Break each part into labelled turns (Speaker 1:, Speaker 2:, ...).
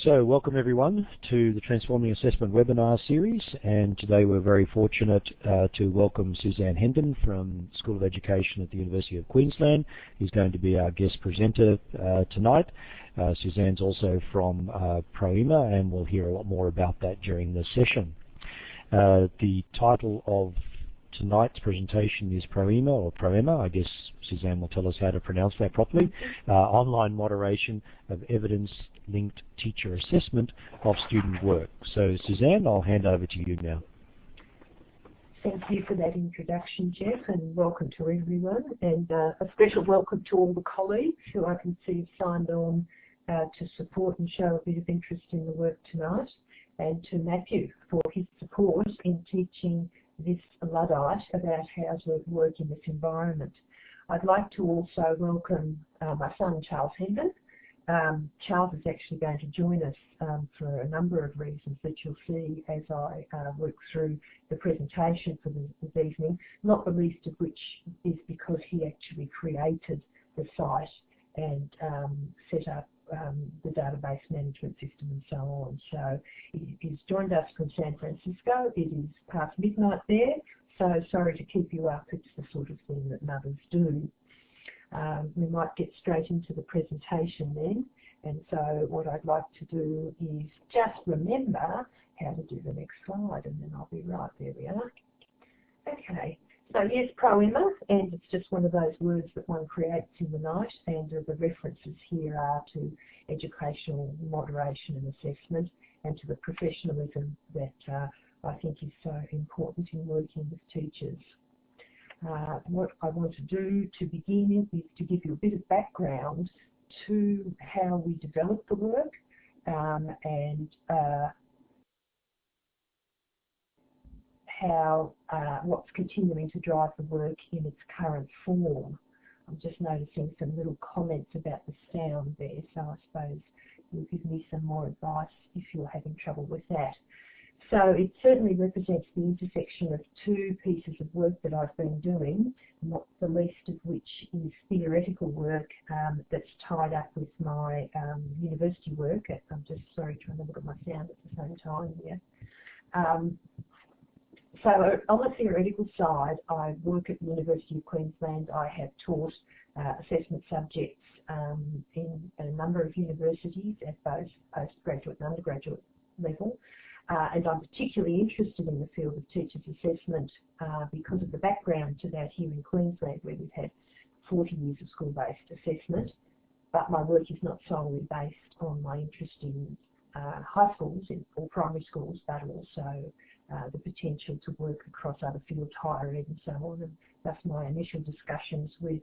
Speaker 1: So welcome everyone to the Transforming Assessment webinar series, and today we're very fortunate to welcome Suzanne Henden from School of Education at the University of Queensland, who's going to be our guest presenter tonight. Suzanne's also from proEMA, and we'll hear a lot more about that during the session. The title of tonight's presentation is proEMA, or proEMA. I guess Suzanne will tell us how to pronounce that properly. Online Moderation of Evidence-Linked Teacher Assessment of Student Work. So Suzanne, I'll hand over to you now.
Speaker 2: Thank you for that introduction, Jeff, and welcome to everyone. And a special welcome to all the colleagues who I can see have signed on to support and show a bit of interest in the work tonight, and to Matthew for his support in teaching this Luddite about how to work in this environment. I'd like to also welcome my son, Charles Henden. Charles is actually going to join us for a number of reasons that you'll see as I work through the presentation for this evening, not the least of which is because he actually created the site and set up the database management system and so on. So he's joined us from San Francisco. It is past midnight there, so sorry to keep you up. It's the sort of thing that mothers do. We might get straight into the presentation then, and so what I'd like to do is just remember how to do the next slide, and then I'll be right. There we are. Okay. So yes, proEMA, and it's just one of those words that one creates in the night, and the references here are to educational moderation and assessment and to the professionalism that I think is so important in working with teachers. What I want to do to begin is to give you a bit of background to how we develop the work and how what's continuing to drive the work in its current form. I'm just noticing some little comments about the sound there, so I suppose you'll give me some more advice if you're having trouble with that. So it certainly represents the intersection of two pieces of work that I've been doing, not the least of which is theoretical work that's tied up with my university work. I'm just trying to look at my sound at the same time here. So on the theoretical side, I work at the University of Queensland. I have taught assessment subjects in a number of universities at both postgraduate and undergraduate level. And I'm particularly interested in the field of teachers' assessment because of the background to that here in Queensland, where we've had 40 years of school-based assessment. But my work is not solely based on my interest in high schools or primary schools, but also the potential to work across other fields, higher ed and so on, and that's my initial discussions with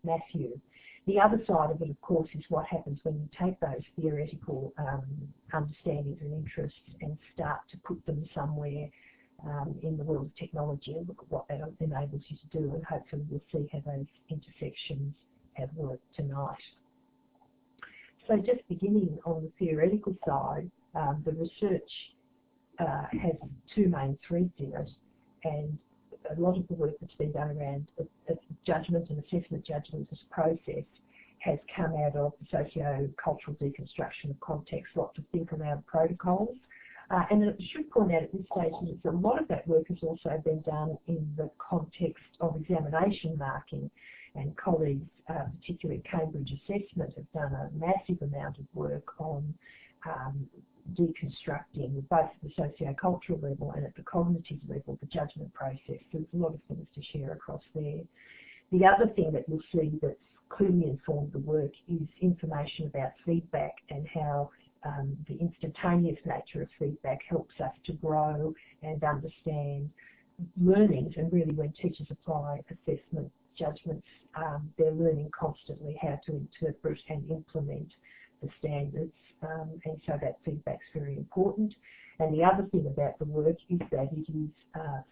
Speaker 2: Matthew. The other side of it, of course, is what happens when you take those theoretical understandings and interests and start to put them somewhere in the world of technology and look at what that enables you to do, and hopefully we'll see how those intersections have worked tonight. So just beginning on the theoretical side, the research has two main threads in it, and a lot of the work that's been done around judgment and assessment judgment as a process has come out of the socio-cultural deconstruction of context, lots of think around protocols. And I should point out at this stage that a lot of that work has also been done in the context of examination marking, and colleagues, particularly Cambridge Assessment, have done a massive amount of work on deconstructing both at the socio-cultural level and at the cognitive level the judgment process. So there's a lot of things to share across there. The other thing that you'll see that's clearly informed the work is information about feedback and how the instantaneous nature of feedback helps us to grow and understand learnings, and really when teachers apply assessment judgments, they're learning constantly how to interpret and implement the standards, and so that feedback's very important. And the other thing about the work is that it is,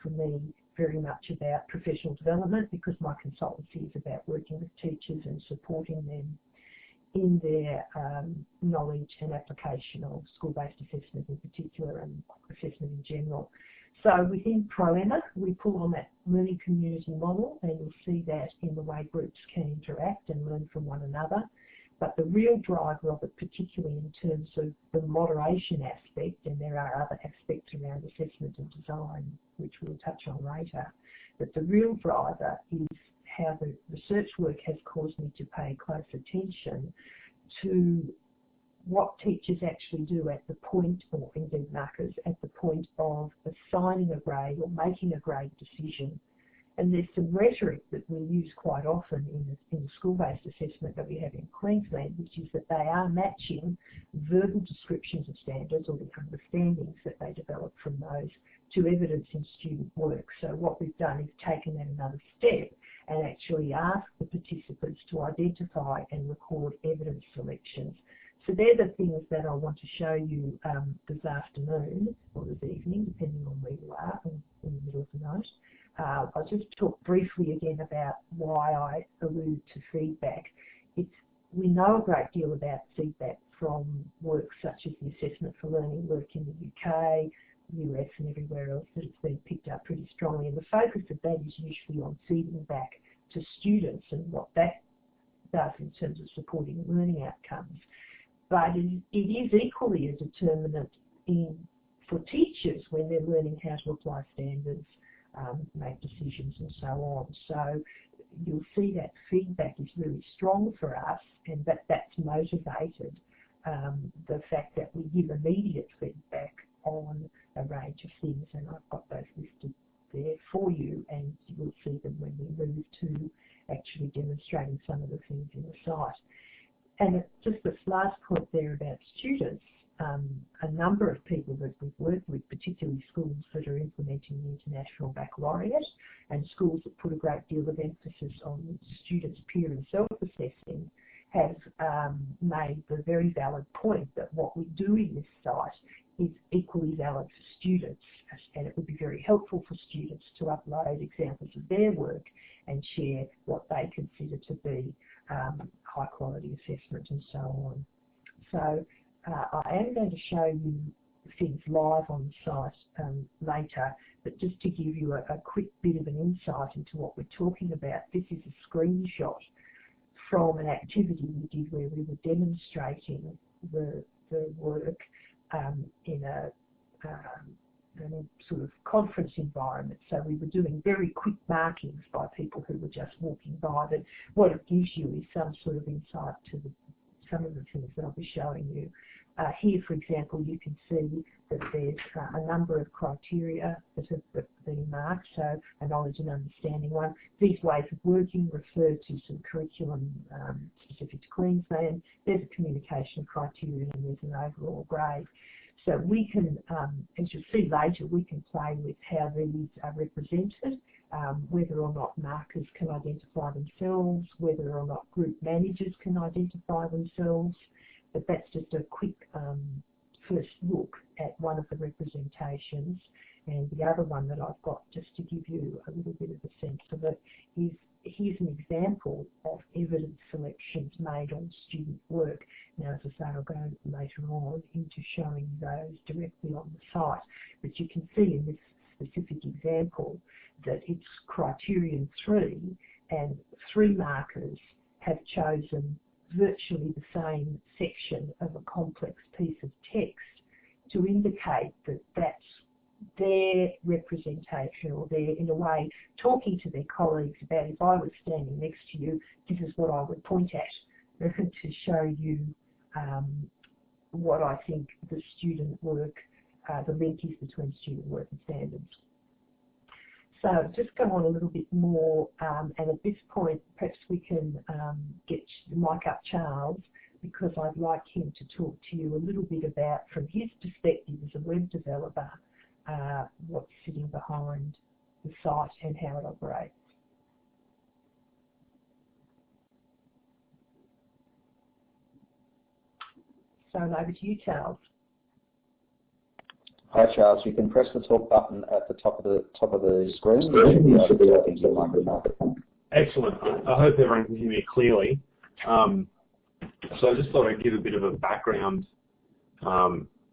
Speaker 2: for me, very much about professional development, because my consultancy is about working with teachers and supporting them in their knowledge and application of school-based assessment in particular, and assessment in general. So within proEMA, we pull on that learning community model, and you'll see that in the way groups can interact and learn from one another. But the real driver of it, particularly in terms of the moderation aspect, and there are other aspects around assessment and design, which we'll touch on later, but the real driver is how the research work has caused me to pay close attention to what teachers actually do at the point, or indeed markers, at the point of assigning a grade or making a grade decision. And there's some rhetoric that we use quite often in the school-based assessment that we have in Queensland, which is that they are matching verbal descriptions of standards, or the understandings that they develop from those, to evidence in student work. So what we've done is taken that another step and actually asked the participants to identify and record evidence selections. So they're the things that I want to show you this afternoon, or this evening, depending on where you are, in the middle of the night. I'll just talk briefly again about why I allude to feedback. We know a great deal about feedback from work such as the Assessment for Learning work in the UK, US and everywhere else, that it's been picked up pretty strongly. And the focus of that is usually on feeding back to students and what that does in terms of supporting learning outcomes. But it is equally a determinant for teachers when they're learning how to apply standards, make decisions and so on. So you'll see that feedback is really strong for us, and that's motivated the fact that we give immediate feedback on a range of things, and I've got those listed there for you, and you will see them when we move to actually demonstrating some of the things in the site. And just this last point there about students, a number of people that we've worked with, particularly schools that are implementing the International Baccalaureate and schools that put a great deal of emphasis on students' peer and self-assessing, have made the very valid point that what we do in this site is equally valid for students, and it would be very helpful for students to upload examples of their work and share what they consider to be high quality assessment and so on. So I am going to show you things live on the site later, but just to give you a quick bit of an insight into what we're talking about, this is a screenshot from an activity we did where we were demonstrating the work in a sort of conference environment. So we were doing very quick markings by people who were just walking by, but what it gives you is some sort of insight to some of the things that I'll be showing you. Here, for example, you can see that there's a number of criteria that have been marked, so a knowledge and understanding one. These ways of working refer to some curriculum specific to Queensland. There's a communication criteria and there's an overall grade. So we can, as you'll see later, we can play with how these are represented, whether or not markers can identify themselves, whether or not group managers can identify themselves. But that's just a quick first look at one of the representations. And the other one that I've got, just to give you a little bit of a sense of it, is here's an example of evidence selections made on student work. Now, as I say, I'll go later on into showing those directly on the site. But you can see in this specific example that it's criterion 3, and 3 markers have chosen virtually the same section of a complex piece of text to indicate that that's their representation, or they're, in a way, talking to their colleagues about, if I was standing next to you, this is what I would point at to show you what I think the student work, the link is between student work and standards. So just go on a little bit more, and at this point perhaps we can get the mic up Charles, because I'd like him to talk to you a little bit about, from his perspective as a web developer, what's sitting behind the site and how it operates. So over to you, Charles.
Speaker 3: Hi Charles, you can press the talk button at the top of the screen. You should be able to talk into the microphone.
Speaker 4: Excellent. I hope everyone can hear me clearly. So I just thought I'd give a bit of a background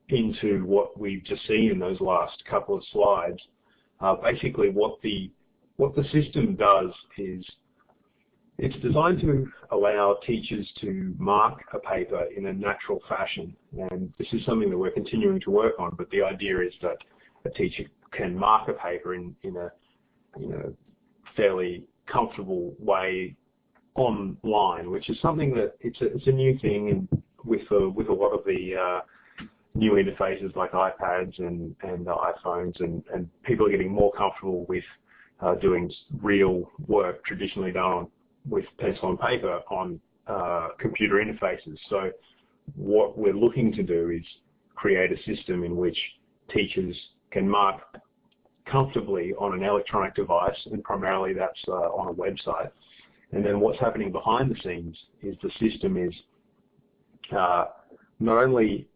Speaker 4: into what we've just seen in those last couple of slides. Basically, what the system does is It's designed to allow teachers to mark a paper in a natural fashion, and this is something that we're continuing to work on, but the idea is that a teacher can mark a paper in a fairly comfortable way online, which is something that it's a new thing with a lot of the new interfaces like iPads and iPhones, and people are getting more comfortable with doing real work traditionally done with pencil and paper on computer interfaces. So what we're looking to do is create a system in which teachers can mark comfortably on an electronic device, and primarily that's on a website. And then what's happening behind the scenes is the system is not only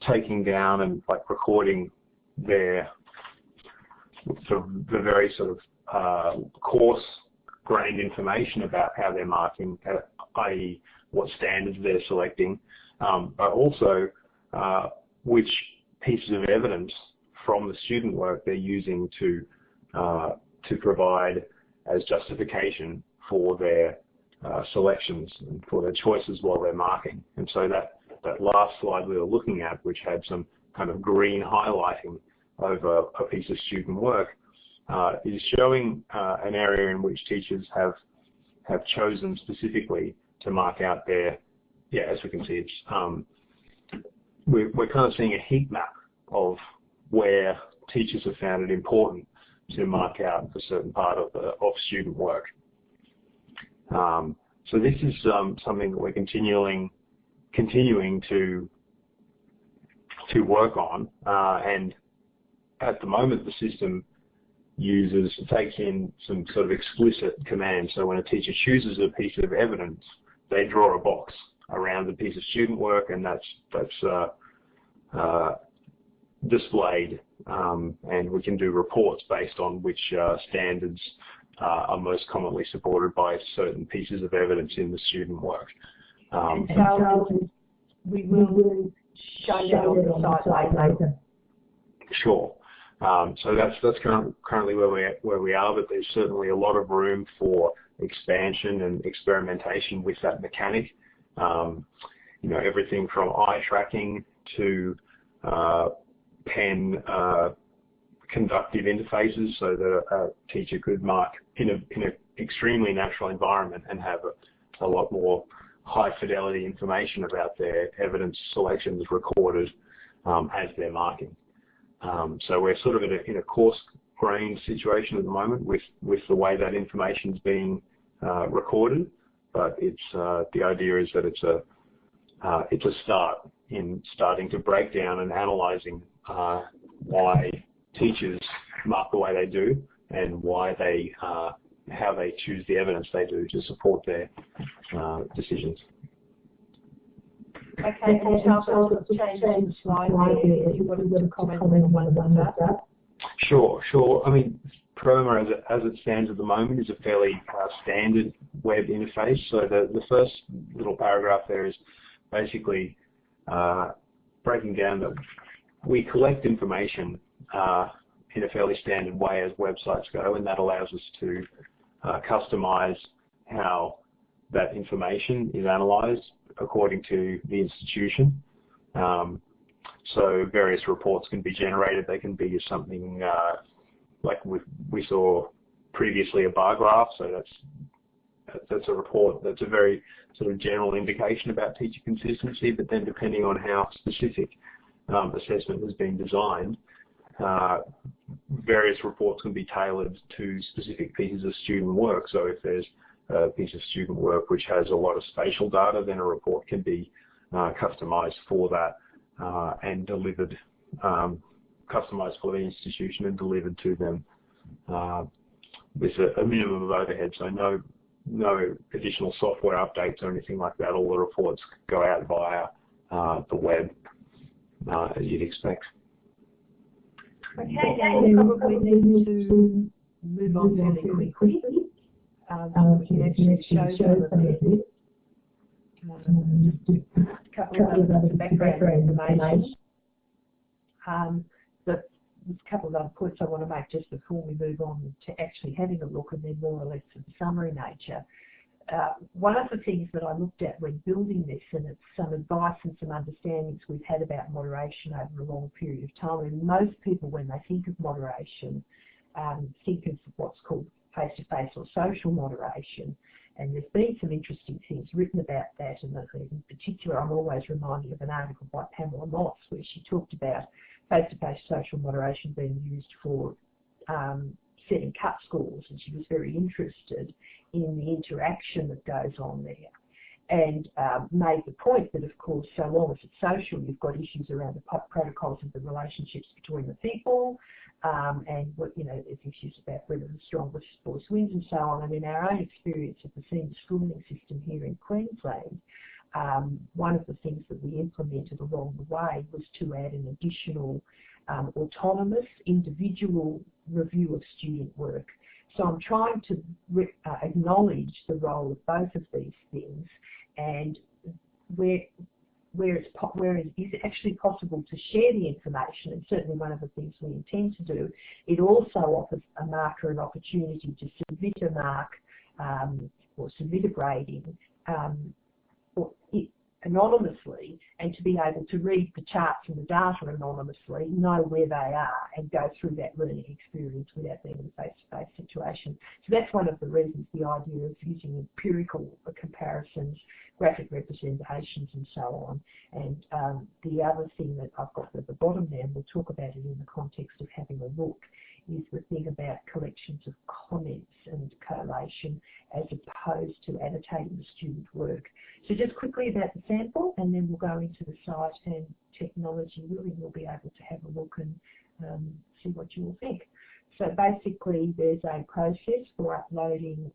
Speaker 4: taking down and recording their the very coarse-grained information about how they're marking, i.e. what standards they're selecting, but also which pieces of evidence from the student work they're using to provide as justification for their selections and for their choices while they're marking. And so that last slide we were looking at, which had some kind of green highlighting over a piece of student work, is showing an area in which teachers have chosen specifically to mark out their, as we can see, it's we're kind of seeing a heat map of where teachers have found it important to mark out a certain part of student work. So this is something that we're continuing to work on, and at the moment the system takes in some sort of explicit commands. So when a teacher chooses a piece of evidence, they draw a box around the piece of student work, and that's displayed, and we can do reports based on which standards are most commonly supported by certain pieces of evidence in the student work.
Speaker 2: So we will show that on the site later.
Speaker 4: Sure. So that's currently where we are, but there's certainly a lot of room for expansion and experimentation with that mechanic. Everything from eye tracking to pen conductive interfaces, so that a teacher could mark in an extremely natural environment and have a lot more high fidelity information about their evidence selections recorded as they're marking. So we're sort of in a coarse-grained situation at the moment with the way that information is being recorded, but it's the idea is that it's a start in starting to break down and analysing why teachers mark the way they do and why they how they choose the evidence they do to support their decisions.
Speaker 2: Okay, so I'll change the slide there. You wanted to comment on one of that?
Speaker 4: Sure. I mean, proEMA as it stands at the moment is a fairly standard web interface. So the first little paragraph there is basically breaking down that we collect information in a fairly standard way as websites go, and that allows us to customize how that information is analyzed according to the institution. So various reports can be generated. They can be something like we saw previously a bar graph. So that's a report that's a very sort of general indication about teacher consistency. But then depending on how specific assessment has been designed, various reports can be tailored to specific pieces of student work. So if there's a piece of student work which has a lot of spatial data, then a report can be customized for that and delivered, customized for the institution and delivered to them with a minimum of overhead. So no additional software updates or anything like that. All the reports go out via the web, as you'd expect.
Speaker 2: Okay, we probably need to move on fairly quickly. We can actually show some of this. Just a couple of other background information. But there's a couple of other points I want to make just before we move on to actually having a look, and then more or less of a summary nature. one of the things that I looked at when building this, and it's some advice and some understandings we've had about moderation over a long period of time, and most people, when they think of moderation, think of what's called face-to-face or social moderation. And there's been some interesting things written about that, and in particular I'm always reminded of an article by Pamela Moss where she talked about face-to-face social moderation being used for setting cut scores, and she was very interested in the interaction that goes on there, and made the point that, of course, so long as it's social, you've got issues around the protocols of the relationships between the people, and what, you know, there's issues about whether the strongest voice wins and so on. And in our own experience of the senior schooling system here in Queensland, one of the things that we implemented along the way was to add an additional autonomous individual review of student work. So I'm trying to acknowledge the role of both of these things, and where it is actually possible to share the information, and certainly one of the things we intend to do, it also offers a marker an opportunity to submit a mark or submit a grading anonymously, and to be able to read the charts and the data anonymously, know where they are, and go through that learning experience without being in a face-to-face situation. So that's one of the reasons, the idea of using empirical comparisons, graphic representations and so on. And the other thing that I've got at the bottom there, and we'll talk about it in the context of having a look, is the thing about collections of comments and collation as opposed to annotating the student work. So just quickly about the sample, and then we'll go into the site and technology. Really, we'll be able to have a look and see what you all think. So basically, there's a process for uploading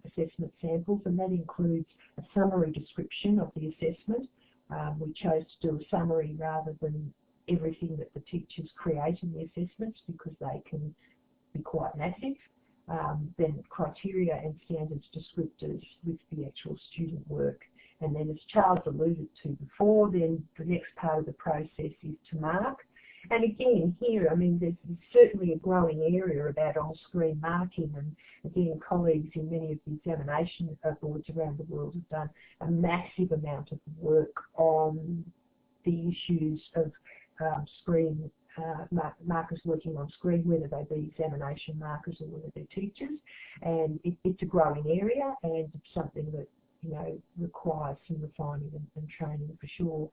Speaker 2: assessment samples, and that includes a summary description of the assessment. We chose to do a summary rather than everything that the teachers create in the assessments, because they can be quite massive. Then criteria and standards descriptors with the actual student work. And then, as Charles alluded to before, then the next part of the process is to mark. And again, here, I mean, there's certainly a growing area about on-screen marking, and again, colleagues in many of the examination boards around the world have done a massive amount of work on the issues of screen markers working on screen, whether they be examination markers or whether they're teachers. And it's a growing area, and it's something that, you know, requires some refining and training for sure.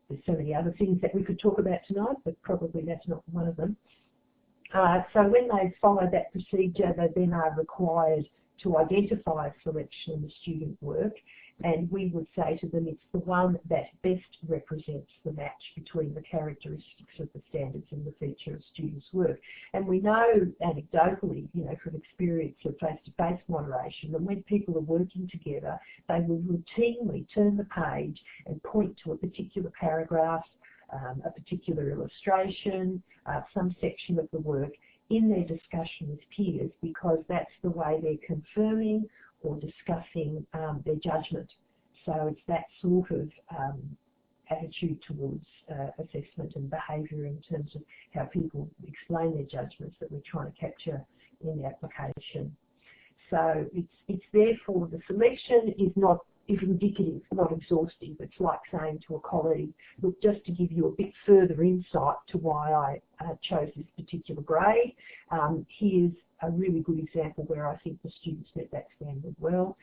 Speaker 2: There's so many other things that we could talk about tonight, but probably that's not one of them. So when they follow that procedure, they then are required to identify a selection of the student work, and we would say to them it's the one that best represents the match between the characteristics of the standards and the feature of students' work. And we know anecdotally, you know, from experience of face-to-face moderation, that when people are working together, they will routinely turn the page and point to a particular paragraph, a particular illustration, some section of the work in their discussion with peers, because that's the way they're confirming or discussing their judgment. So it's that sort of attitude towards assessment and behaviour in terms of how people explain their judgments that we're trying to capture in the application. So it's therefore the selection is not indicative, not exhaustive. It's like saying to a colleague, look, just to give you a bit further insight to why I chose this particular grade, here's a really good example where I think the students met that standard well.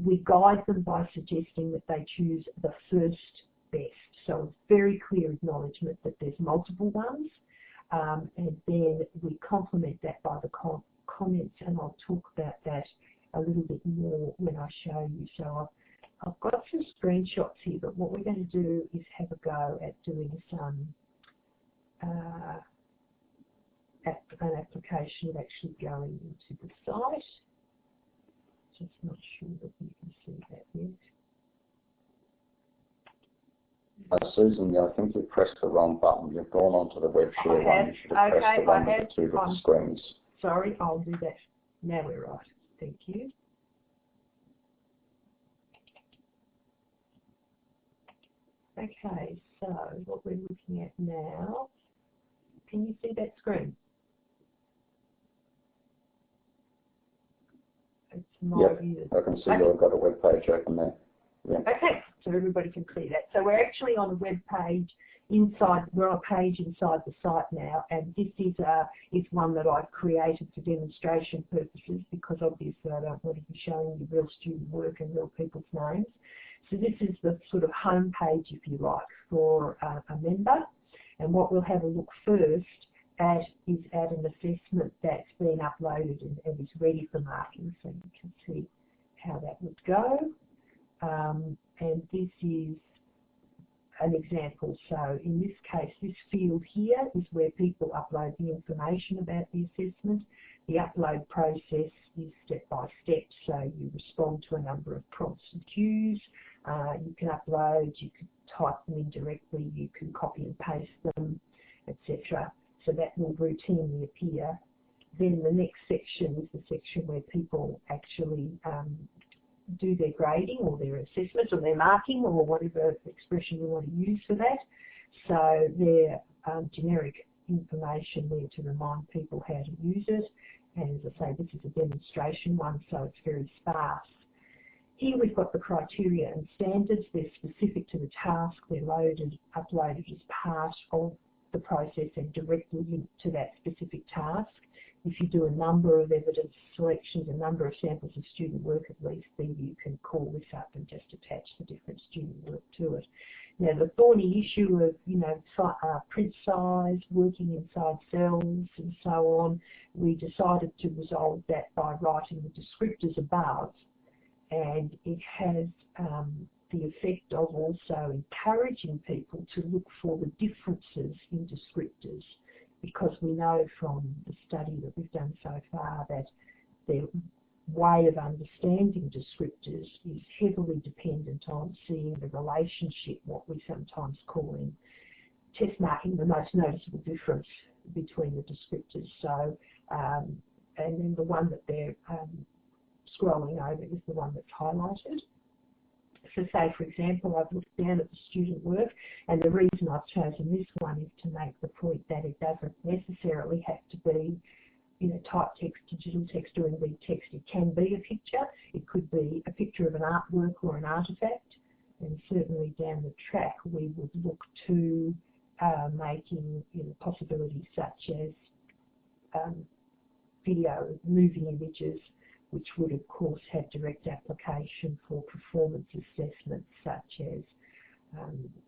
Speaker 2: We guide them by suggesting that they choose the first best. So it's very clear acknowledgement that there's multiple ones, and then we complement that by the comments, and I'll talk about that a little bit more when I show you. So I've got some screenshots here, but what we're going to do is have a go at doing some an application of actually going into the site. Just not sure that you can see that yet.
Speaker 3: Susan, I think you've pressed the wrong button. You've gone onto the web share one. You should have pressed the one with the two different screens.
Speaker 2: Sorry, I'll do that. Now we're right. Thank you. Okay, so what we're looking at now, can you see that screen? It's my view.
Speaker 3: I can see you've got a web page open there. Yeah.
Speaker 2: Okay, so everybody can see that. So we're actually on a web page inside, we're on a page inside the site now, and this is one that I've created for demonstration purposes because obviously I don't want to be showing you real student work and real people's names. So this is the sort of home page, if you like, for a member. And what we'll have a look first at is at an assessment that's been uploaded and is ready for marking, so you can see how that would go. And this is an example. So in this case, this field here is where people upload the information about the assessment. The upload process is step by step, so you respond to a number of prompts and cues. You can upload, you can type them in directly, you can copy and paste them, etc. So that will routinely appear. Then the next section is the section where people actually do their grading or their assessment or their marking or whatever expression you want to use for that. So their generic information there to remind people how to use it. And as I say, this is a demonstration one, so it's very sparse. Here we've got the criteria and standards. They're specific to the task. They're loaded, uploaded as part of the process and directly linked to that specific task. If you do a number of evidence selections, a number of samples of student work at least, then you can call this up and just attach the different student work to it. Now the thorny issue of, print size, working inside cells and so on, we decided to resolve that by writing the descriptors above, and it has the effect of also encouraging people to look for the differences in descriptors, because we know from the study that we've done so far that their way of understanding descriptors is heavily dependent on seeing the relationship, what we sometimes call in test marking, the most noticeable difference between the descriptors. So, and then the one that they're scrolling over is the one that's highlighted. So say, for example, I've looked down at the student work, and the reason I've chosen this one is to make the point that it doesn't necessarily have to be, type text, digital text, or indeed text. It can be a picture. It could be a picture of an artwork or an artefact. And certainly down the track, we would look to making possibilities such as video, moving images, which would of course have direct application for performance assessments such as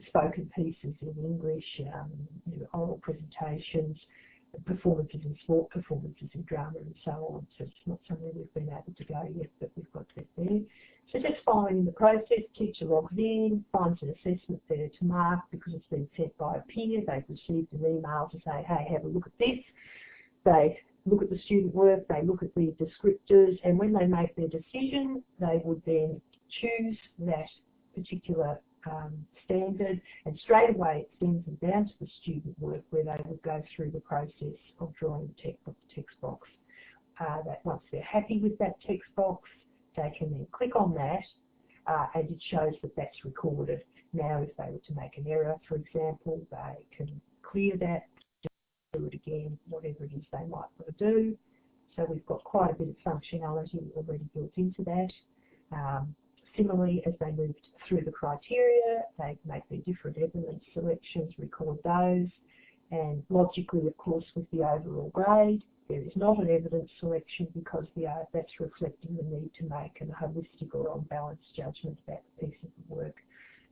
Speaker 2: spoken pieces in English, oral presentations, performances in sport, performances in drama and so on. So it's not somewhere we've been able to go yet, but we've got that there. So just following the process, teacher logs in, finds an assessment there to mark because it's been sent by a peer. They've received an email to say, hey, have a look at this. They look at the student work, they look at the descriptors, and when they make their decision, they would then choose that particular standard, and straight away it sends them down to the student work where they would go through the process of drawing the text box. That once they're happy with that text box, they can then click on that, and it shows that that's recorded. Now, if they were to make an error, for example, they can clear that, do it again, whatever it is they might want to do. So we've got quite a bit of functionality already built into that. Similarly, as they moved through the criteria, they make their different evidence selections, record those, and logically, of course, with the overall grade, there is not an evidence selection because that's reflecting the need to make a holistic or on-balance judgment about the piece of work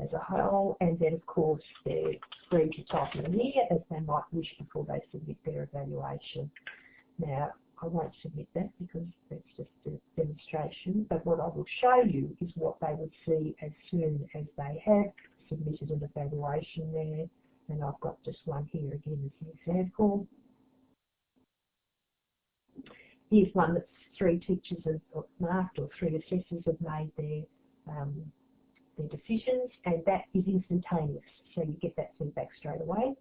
Speaker 2: as a whole, and then of course they're free to type in here as they might wish before they submit their evaluation. Now, I won't submit that because that's just a demonstration, but what I will show you is what they would see as soon as they have submitted an evaluation there, and I've got just one here again as an example. Here's one that 3 teachers have marked, or 3 assessors have made their decisions, and that is instantaneous, so you get that feedback straight away.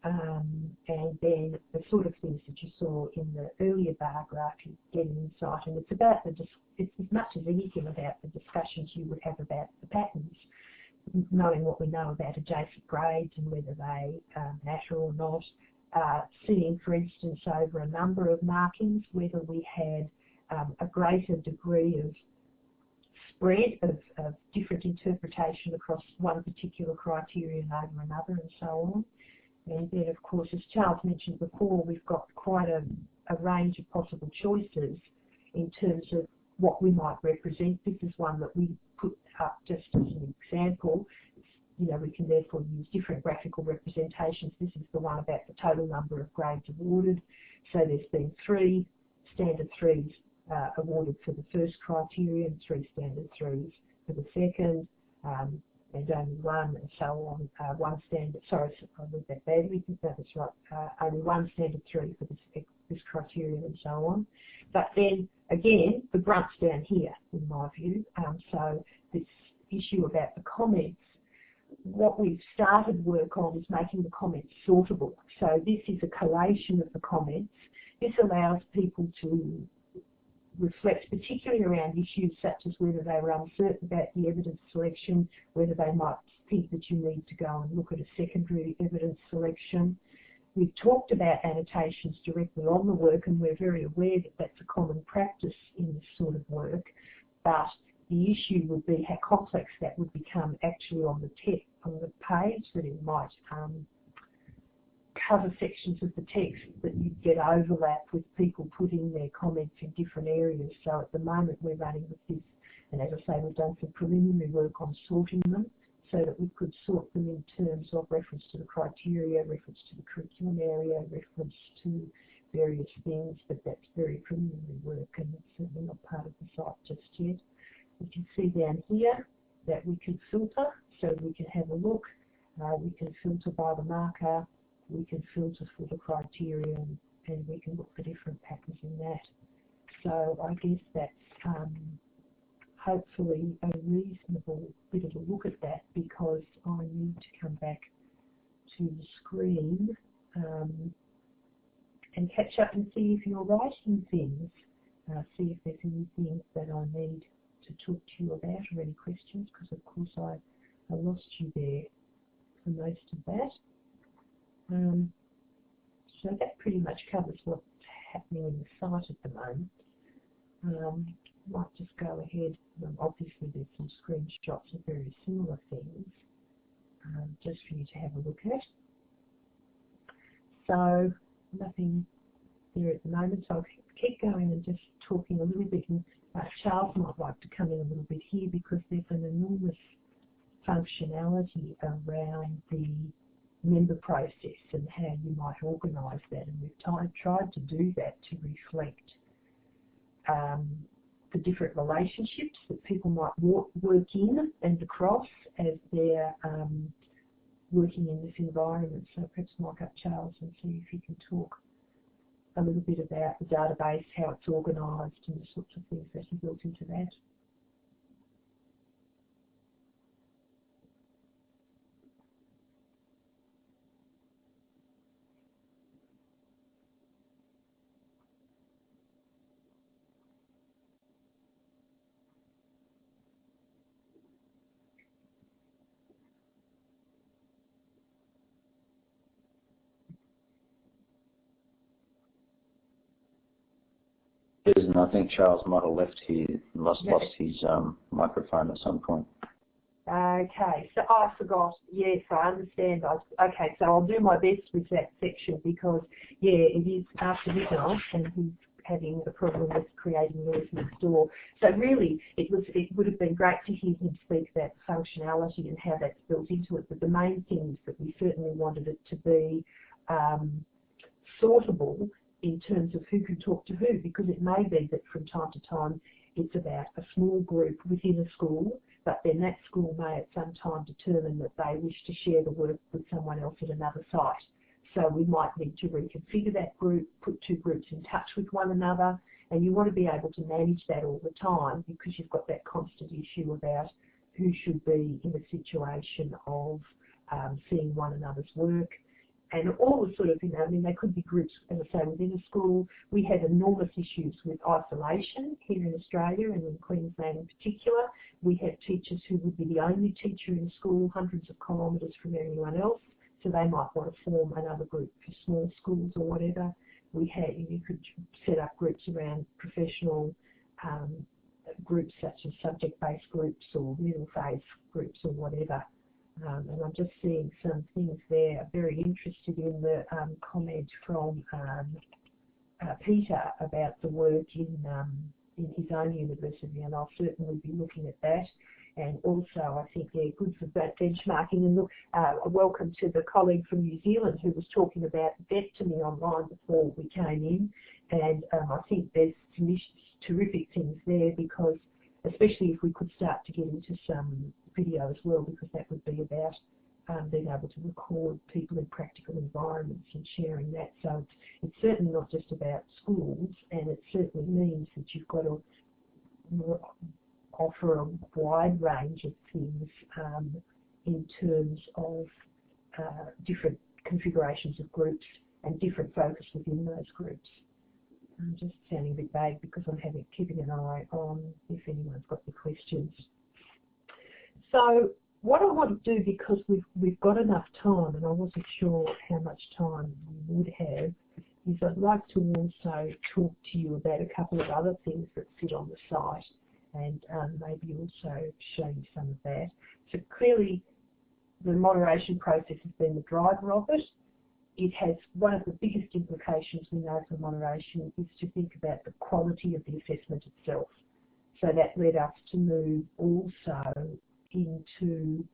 Speaker 2: And then the sort of things that you saw in the earlier bar graph, you get an insight, and it's about it's as much as anything about the discussions you would have about the patterns, knowing what we know about adjacent grades and whether they matter or not. Seeing, for instance, over a number of markings, whether we had a greater degree of spread of different interpretation across one particular criterion over another and so on. And then, of course, as Charles mentioned before, we've got quite a range of possible choices in terms of what we might represent. This is one that we put up just as an example. You know, we can therefore use different graphical representations. This is the one about the total number of grades awarded. So there's been 3 standard 3s awarded for the first criterion, 3 standard 3s for the second, and only 1, and so on. 1 standard, sorry, I read that badly, I think that was right. Only 1 standard 3 for this criterion and so on. But then, again, the brunt's down here, in my view. So this issue about the comments, what we've started work on is making the comments sortable. So this is a collation of the comments. This allows people to reflect particularly around issues such as whether they were uncertain about the evidence selection, whether they might think that you need to go and look at a secondary evidence selection. We've talked about annotations directly on the work, and we're very aware that that's a common practice in this sort of work, but the issue would be how complex that would become actually on the text, on the page, that it might cover sections of the text that you get overlap with people putting their comments in different areas. So at the moment we're running with this, and as I say, we've done some preliminary work on sorting them so that we could sort them in terms of reference to the criteria, reference to the curriculum area, reference to various things, but that's very preliminary work and it's certainly not part of the site just yet. We can see down here that we can filter, so we can have a look. We can filter by the marker, we can filter for the criterion, and we can look for different patterns in that. So I guess that's hopefully a reasonable bit of a look at that, because I need to come back to the screen and catch up and see if you're writing things, see if there's anything that I need to talk to you about or any questions, because of course I lost you there for most of that. So that pretty much covers what's happening in the site at the moment. Might just go ahead. Obviously there's some screenshots of very similar things just for you to have a look at. So nothing there at the moment, so I'll keep going and just talking a little bit. And Charles might like to come in a little bit here, because there's an enormous functionality around the member process and how you might organise that, and we've tried to do that to reflect the different relationships that people might work in and across as they're working in this environment. So perhaps mic up Charles and see if you can talk a little bit about the database, how it's organised and the sorts of things that he built into that.
Speaker 3: And I think Charles might have lost his microphone at some point.
Speaker 2: Okay, so I forgot. Yes, I understand. Okay, so I'll do my best with that section, because yeah, it is after midnight and he's having a problem with creating noise next door. So really, it would have been great to hear him speak about functionality and how that's built into it. But the main thing is that we certainly wanted it to be sortable in terms of who can talk to who, because it may be that from time to time it's about a small group within a school, but then that school may at some time determine that they wish to share the work with someone else at another site. So we might need to reconfigure that group, put 2 groups in touch with one another, and you want to be able to manage that all the time, because you've got that constant issue about who should be in a situation of seeing one another's work. And all the sort of, I mean, they could be groups, as I say, within a school. We had enormous issues with isolation here in Australia and in Queensland in particular. We had teachers who would be the only teacher in a school hundreds of kilometres from anyone else, so they might want to form another group for small schools or whatever. you could set up groups around professional groups such as subject-based groups or middle phase groups or whatever. And I'm just seeing some things there. I'm very interested in the comment from Peter about the work in his own university, and I'll certainly be looking at that. And also, I think they're good for benchmarking. And look, welcome to the colleague from New Zealand who was talking about debt to me online before we came in. And I think there's some terrific things there, because especially if we could start to get into some video as well, because that would be about being able to record people in practical environments and sharing that. So it's certainly not just about schools, and it certainly means that you've got to offer a wide range of things in terms of different configurations of groups and different focus within those groups. I'm just sounding a bit vague because I'm keeping an eye on if anyone's got any questions. So what I want to do, because we've got enough time, and I wasn't sure how much time we would have, is I'd like to also talk to you about a couple of other things that sit on the site, and maybe also show you some of that. So clearly the moderation process has been the driver of it. It has one of the biggest implications we know for moderation is to think about the quality of the assessment itself. So that led us to move also into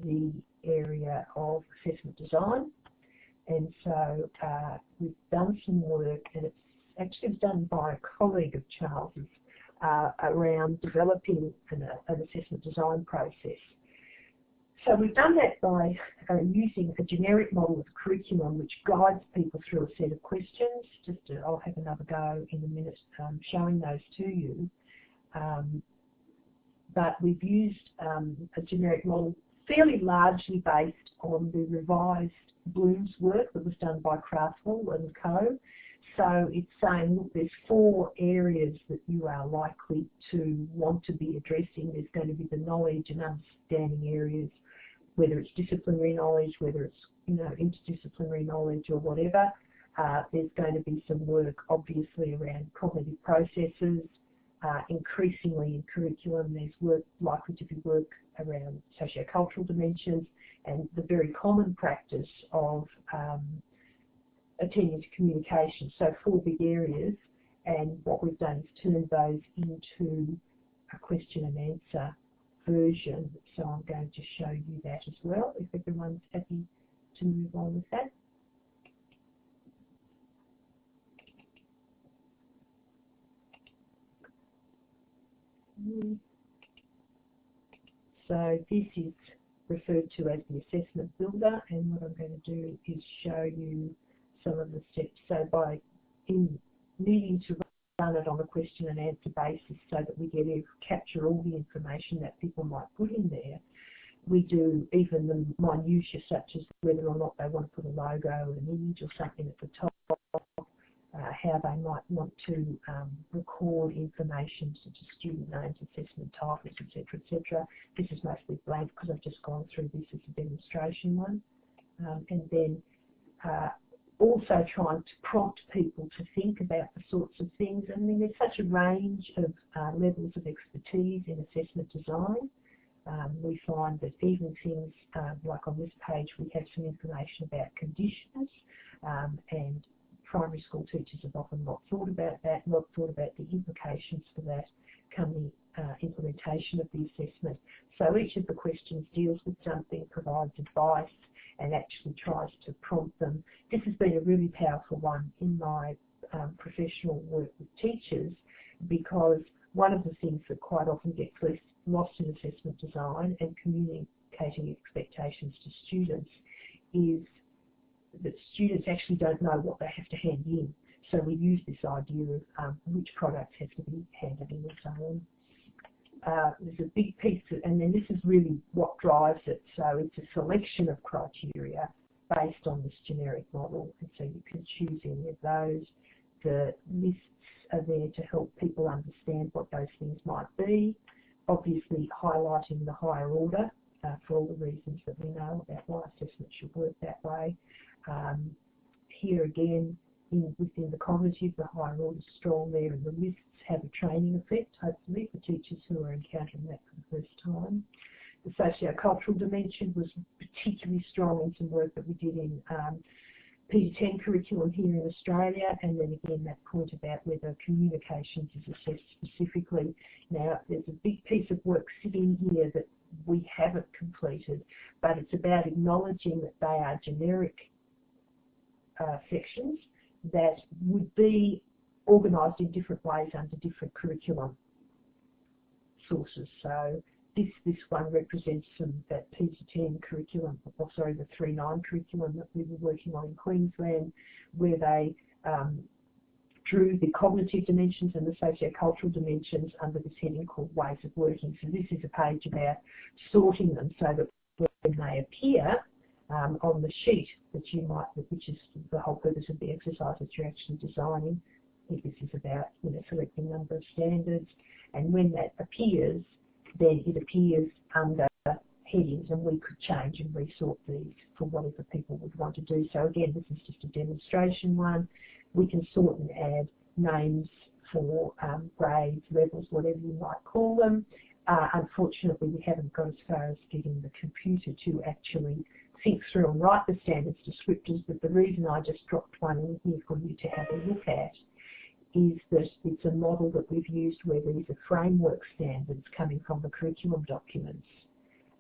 Speaker 2: the area of assessment design. And so we've done some work, and it's actually done by a colleague of Charles's, around developing an assessment design process. So we've done that by using a generic model of curriculum which guides people through a set of questions. I'll have another go in a minute showing those to you. But we've used a generic model fairly largely based on the revised Bloom's work that was done by Craftwell and Co. So it's saying, look, there's 4 areas that you are likely to want to be addressing. There's going to be the knowledge and understanding areas, whether it's disciplinary knowledge, whether it's interdisciplinary knowledge or whatever. There's going to be some work, obviously, around cognitive processes. Increasingly in curriculum, there's work likely to be work around sociocultural dimensions and the very common practice of attending to communication. So 4 big areas, and what we've done is turned those into a question and answer version. So I'm going to show you that as well, if everyone's happy to move on with that. So this is referred to as the assessment builder, and what I'm going to do is show you some of the steps. So by needing to run it on a question and answer basis so that we get to capture all the information that people might put in there, we do even the minutiae such as whether or not they want to put a logo, an image or something at the top, how they might want to record information such as student names, assessment titles, etc., etc. This is mostly blank because I've just gone through this as a demonstration one. And then also trying to prompt people to think about the sorts of things. I mean, there's such a range of levels of expertise in assessment design. We find that even things like on this page, we have some information about conditions, and primary school teachers have often not thought about that, not thought about the implications for that come the implementation of the assessment. So each of the questions deals with something, provides advice, and actually tries to prompt them. This has been a really powerful one in my professional work with teachers, because one of the things that quite often gets lost in assessment design and communicating expectations to students is that students actually don't know what they have to hand in. So we use this idea of which products have to be handed in and so on. There's a big piece, and then this is really what drives it. So it's a selection of criteria based on this generic model, and so you can choose any of those. The lists are there to help people understand what those things might be, obviously highlighting the higher order for all the reasons that we know about why assessment should work that way. Here again, within the cognitive, the higher order is strong there, and the lists have a training effect, hopefully, for teachers who are encountering that for the first time. The socio-cultural dimension was particularly strong in some work that we did in Peter 10 curriculum here in Australia, and then again that point about whether communications is assessed specifically. Now, there's a big piece of work sitting here that we haven't completed, but it's about acknowledging that they are generic sections that would be organised in different ways under different curriculum sources. So this one represents that P10 curriculum, or sorry, the 3.9 curriculum that we were working on in Queensland, where they drew the cognitive dimensions and the socio-cultural dimensions under this heading called Ways of Working. So this is a page about sorting them so that when they appear on the sheet that you might, which is the whole purpose of the exercise that you're actually designing. This is about selecting a number of standards, and when that appears, then it appears under headings, and we could change and resort these for whatever people would want to do. So again, this is just a demonstration one. We can sort and add names for grades, levels, whatever you might call them. Unfortunately, we haven't got as far as getting the computer to actually think through and write the standards descriptors, but the reason I just dropped one in here for you to have a look at is that it's a model that we've used where these are framework standards coming from the curriculum documents,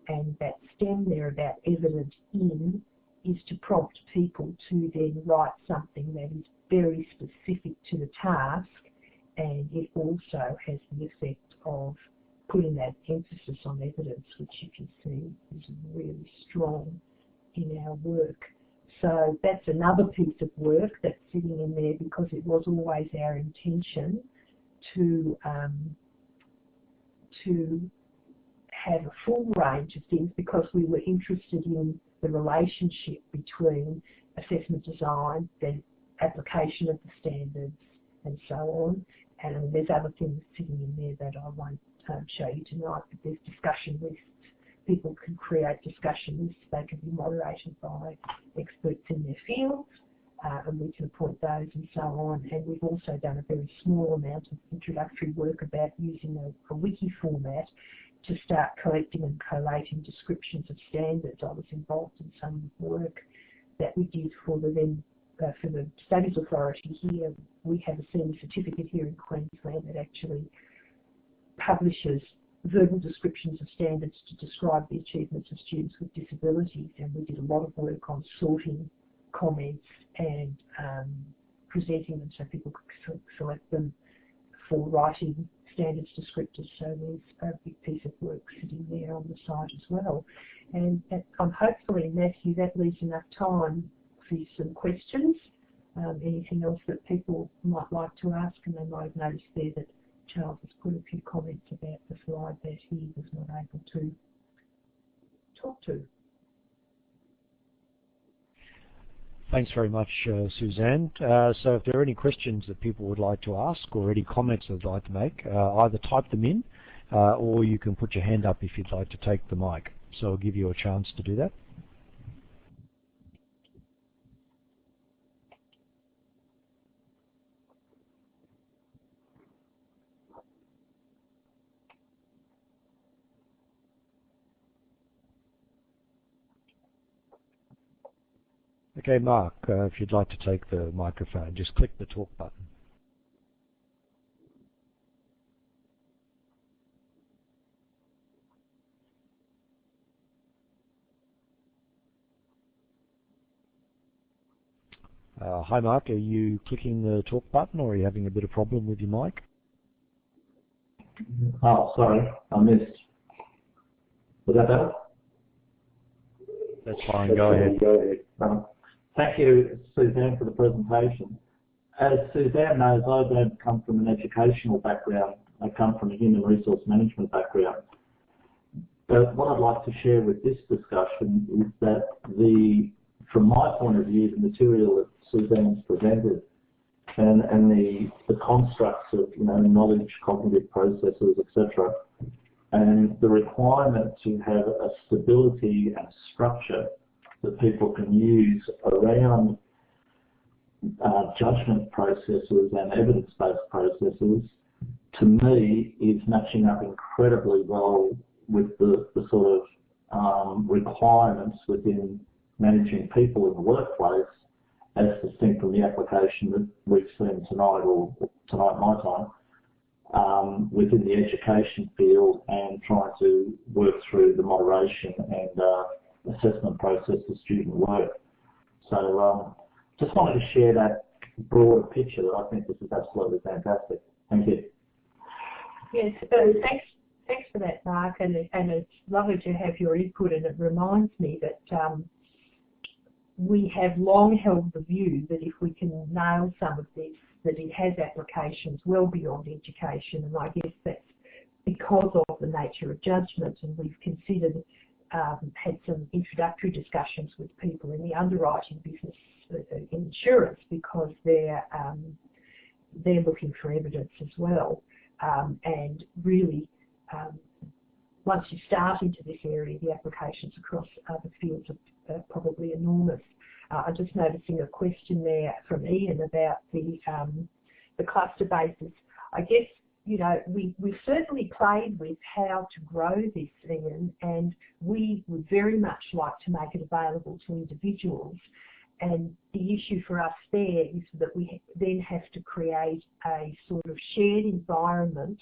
Speaker 2: and that stem there about evident in is to prompt people to then write something that is very specific to the task, and it also has the effect of putting that emphasis on evidence, which you can see is really strong in our work. So that's another piece of work that's sitting in there, because it was always our intention to have a full range of things, because we were interested in the relationship between assessment design, the application of the standards, and so on. And there's other things sitting in there that I won't show you tonight, but there's discussion lists. People can create discussion lists. They can be moderated by experts in their fields, and we can appoint those and so on. And we've also done a very small amount of introductory work about using a wiki format to start collecting and collating descriptions of standards. I was involved in some work that we did for the Studies Authority here. We have a senior certificate here in Queensland that actually publishes verbal descriptions of standards to describe the achievements of students with disabilities, and we did a lot of work on sorting comments and presenting them so people could select them for writing standards descriptors. So there's a big piece of work sitting there on the side as well. And hopefully, Matthew, that leaves enough time for some questions. Anything else that people might like to ask, and they might have noticed there that Charles has put a few comments about the slide that he was not able to talk to.
Speaker 1: Thanks very much, Suzanne. So if there are any questions that people would like to ask, or any comments they'd like to make, either type them in, or you can put your hand up if you'd like to take the mic. So I'll give you a chance to do that. Okay, Mark, if you'd like to take the microphone, just click the talk button. Hi, Mark, are you clicking the talk button, or are you having a bit of problem with your mic?
Speaker 5: Oh, sorry, I missed. Was that better?
Speaker 1: That's fine, go ahead.
Speaker 5: Thank you, Suzanne, for the presentation. As Suzanne knows, I don't come from an educational background. I come from a human resource management background. But what I'd like to share with this discussion is that from my point of view, the material that Suzanne's presented and the constructs of knowledge, cognitive processes, etc., and the requirement to have a stability and structure that people can use around judgment processes and evidence-based processes, to me, is matching up incredibly well with the sort of requirements within managing people in the workplace, as distinct from the application that we've seen tonight, or tonight my time, within the education field, and trying to work through the moderation and assessment process of student work. So just wanted to share that broader picture that I think this is absolutely fantastic. Thank you.
Speaker 2: Yes, thanks for that, Mark, and it's lovely to have your input, and it reminds me that we have long held the view that if we can nail some of this, that it has applications well beyond education, and I guess that's because of the nature of judgment, and we've considered, had some introductory discussions with people in the underwriting business, insurance, because they're looking for evidence as well, and really once you start into this area, the applications across other fields are probably enormous. I'm just noticing a question there from Ian about the cluster bases. I guess, you know, we've certainly played with how to grow this, Ian, and we would very much like to make it available to individuals. And the issue for us there is that we then have to create a sort of shared environment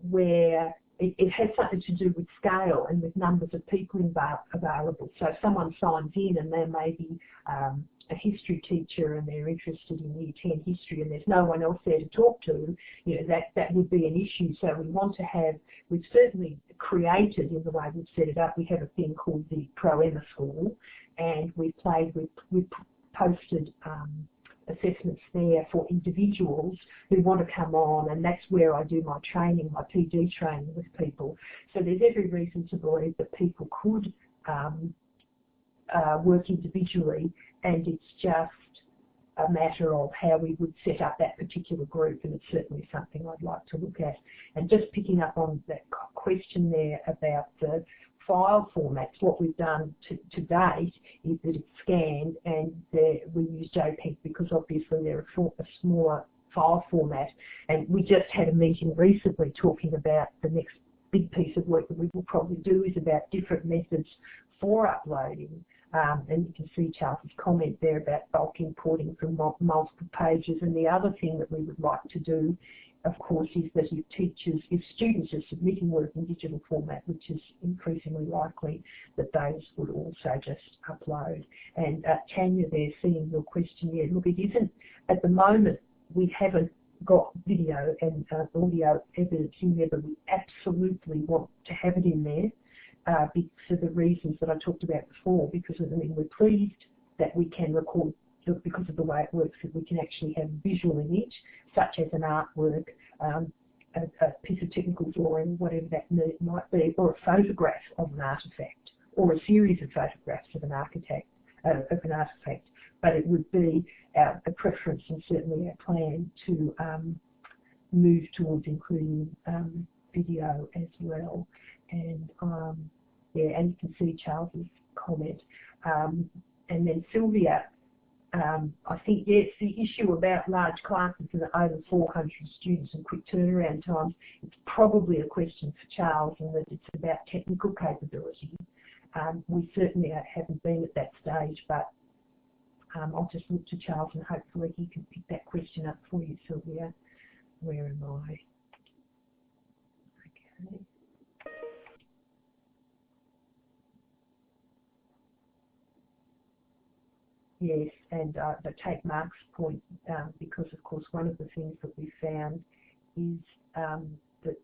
Speaker 2: where it has something to do with scale and with numbers of people available. So if someone signs in and there may be a history teacher and they're interested in Year 10 history and there's no one else there to talk to, you know, that would be an issue. So we want to have, we've certainly created, in the way we've set it up, we have a thing called the proEMA school, and we've posted assessments there for individuals who want to come on, and that's where I do my training, my PD training with people. So there's every reason to believe that people could work individually, and it's just a matter of how we would set up that particular group, and it's certainly something I'd like to look at. And just picking up on that question there about the file formats, what we've done to date is that it's scanned, and we use JPEG because obviously they're a smaller file format. And we just had a meeting recently talking about the next big piece of work that we will probably do is about different methods for uploading. And you can see Charles's comment there about bulk importing from multiple pages. And the other thing that we would like to do, of course, is that if students are submitting work in digital format, which is increasingly likely, that those would also just upload. And Tanya there, seeing your question, yeah, look, it isn't, at the moment, we haven't got video and audio evidence in there, but we absolutely want to have it in there for the reasons that I talked about before, because we're pleased that we can record, because of the way it works, that we can actually have visual image, such as an artwork, a piece of technical drawing, whatever that might be, or a photograph of an artefact, or a series of photographs of an artefact. But it would be a preference and certainly our plan to move towards including video as well. And yeah, and you can see Charles's comment. And then Sylvia, I think, yes, the issue about large classes and over 400 students and quick turnaround times, it's probably a question for Charles, and that it's about technical capability. We certainly haven't been at that stage, but I'll just look to Charles and hopefully he can pick that question up for you, Sylvia. Where am I? Okay. Yes, and I take Mark's point because, of course, one of the things that we found is that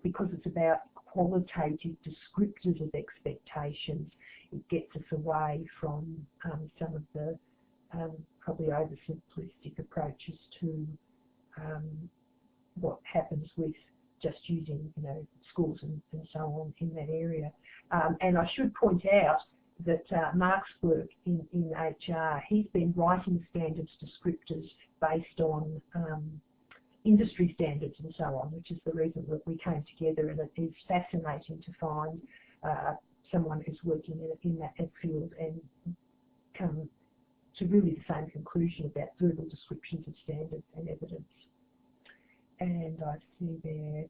Speaker 2: because it's about qualitative descriptors of expectations, it gets us away from some of the probably oversimplistic approaches to what happens with just using, you know, schools and so on in that area. And I should point out that Mark's work in HR, he's been writing standards descriptors based on industry standards and so on, which is the reason that we came together, and it is fascinating to find someone who's working in that field and come to to really the same conclusion about verbal descriptions of standards and evidence. And I see there,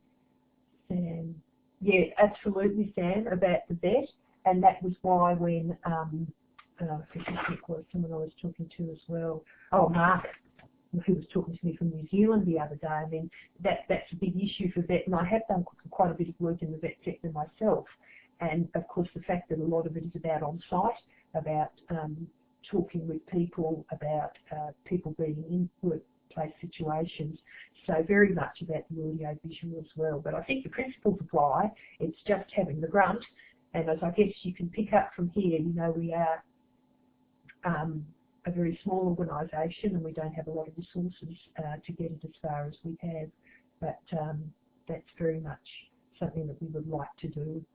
Speaker 2: Sam. Yeah, absolutely, Sam, about the vet. And that was why when, I think was someone I was talking to as well, Mark, who was talking to me from New Zealand the other day. I mean, that's a big issue for vet, and I have done quite a bit of work in the vet sector myself. And of course, the fact that a lot of it is about on-site, about talking with people, about people being in workplace situations. So very much about the audio-visual as well. But I think the principles apply. It's just having the grunt. And as I guess you can pick up from here, you know, we are a very small organisation and we don't have a lot of resources to get it as far as we have. But that's very much something that we would like to do.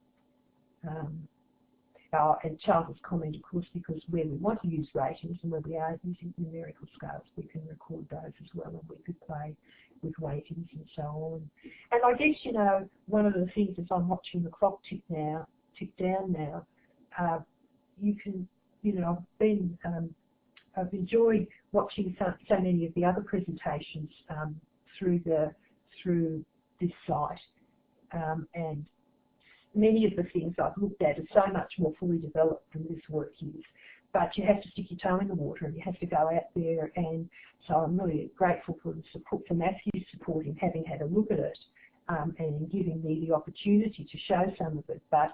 Speaker 2: And Charles' comment, of course, because where we want to use ratings and where we are using numerical scales, we can record those as well, and we could play with weightings and so on. And I guess, you know, one of the things as I'm watching the clock tick down now, you can, you know, I've enjoyed watching so many of the other presentations through this site, and many of the things I've looked at are so much more fully developed than this work is. But you have to stick your toe in the water and you have to go out there, and so I'm really grateful for the support, for Matthew's support in having had a look at it and in giving me the opportunity to show some of it. But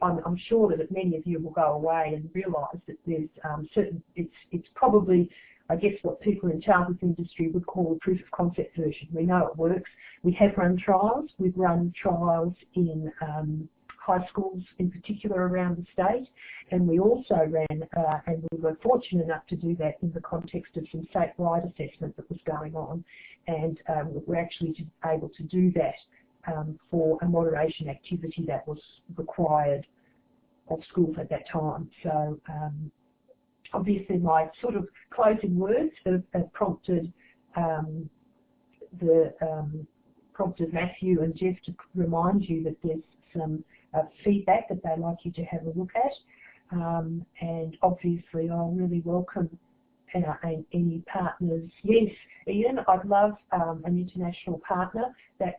Speaker 2: I'm sure that many of you will go away and realise that there's it's probably, I guess, what people in Charles' industry would call a proof of concept version. We know it works. We have run trials. We've run trials in high schools in particular around the state, and we also ran, and we were fortunate enough to do that in the context of some statewide assessment that was going on, and we were actually able to do that for a moderation activity that was required of schools at that time. So obviously my sort of closing words have prompted prompted Matthew and Jeff to remind you that there's some feedback that they'd like you to have a look at, and obviously I'll really welcome any partners. Yes, Ian, I'd love an international partner. That's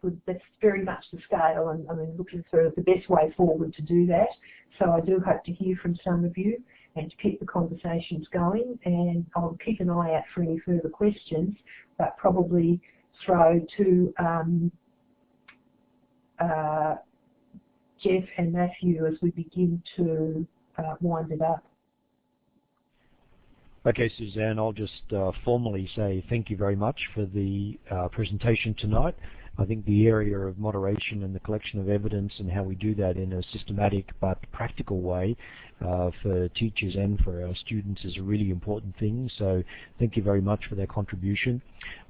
Speaker 2: very much the scale, and I'm looking for the best way forward to do that. So I do hope to hear from some of you and to keep the conversations going, and I'll keep an eye out for any further questions, but probably throw to Jeff and Matthew as we begin to wind it up.
Speaker 1: Okay, Suzanne, I'll just formally say thank you very much for the presentation tonight. I think the area of moderation and the collection of evidence and how we do that in a systematic but practical way for teachers and for our students is a really important thing. So thank you very much for that contribution.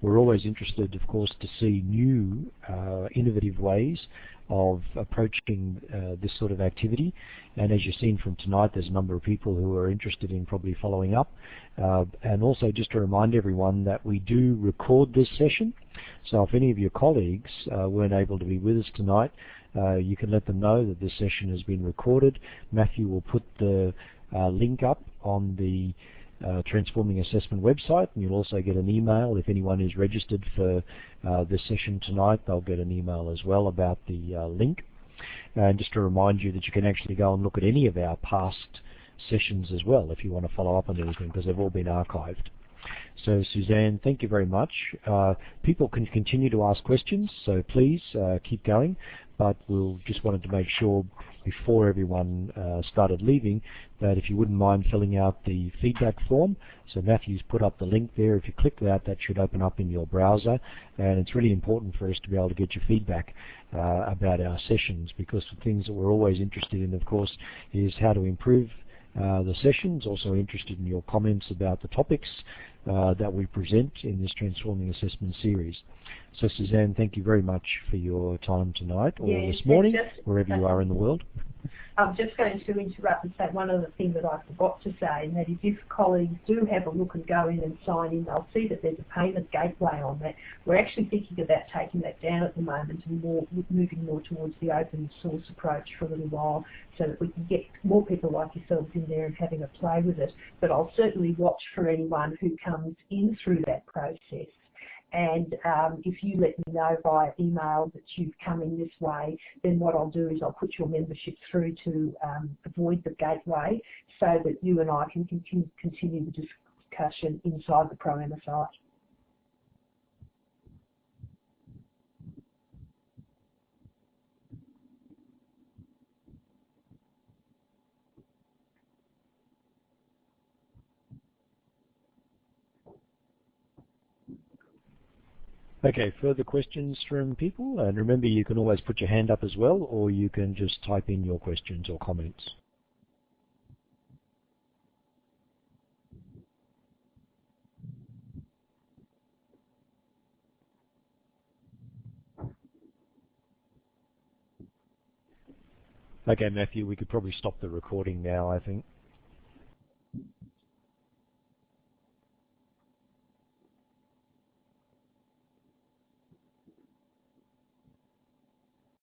Speaker 1: We're always interested, of course, to see new innovative ways of approaching this sort of activity, and as you've seen from tonight, there's a number of people who are interested in probably following up, and also just to remind everyone that we do record this session, so if any of your colleagues weren't able to be with us tonight, you can let them know that this session has been recorded. Matthew will put the link up on the Transforming Assessment website, and you'll also get an email if anyone is registered for this session tonight. They'll get an email as well about the link. And just to remind you that you can actually go and look at any of our past sessions as well if you want to follow up on anything, because they've all been archived. So Suzanne, thank you very much. People can continue to ask questions, so please keep going, but we'll just wanted to make sure before everyone started leaving that if you wouldn't mind filling out the feedback form. So Matthew's put up the link there. If you click that, that should open up in your browser, and it's really important for us to be able to get your feedback about our sessions, because the things that we're always interested in, of course, is how to improve the sessions. Also interested in your comments about the topics that we present in this Transforming Assessment series. So Suzanne, thank you very much for your time tonight or this morning, wherever you are in the world.
Speaker 2: I'm just going to interrupt and say one other thing that I forgot to say, and that is if colleagues do have a look and go in and sign in, they'll see that there's a payment gateway on that. We're actually thinking about taking that down at the moment and moving more towards the open source approach for a little while so that we can get more people like yourselves in there and having a play with it. But I'll certainly watch for anyone who comes in through that process. And if you let me know via email that you've come in this way, then what I'll do is I'll put your membership through to avoid the gateway so that you and I can continue the discussion inside the proEMA site.
Speaker 1: Okay, further questions from people? And remember, you can always put your hand up as well, or you can just type in your questions or comments. Okay, Matthew, we could probably stop the recording now, I think.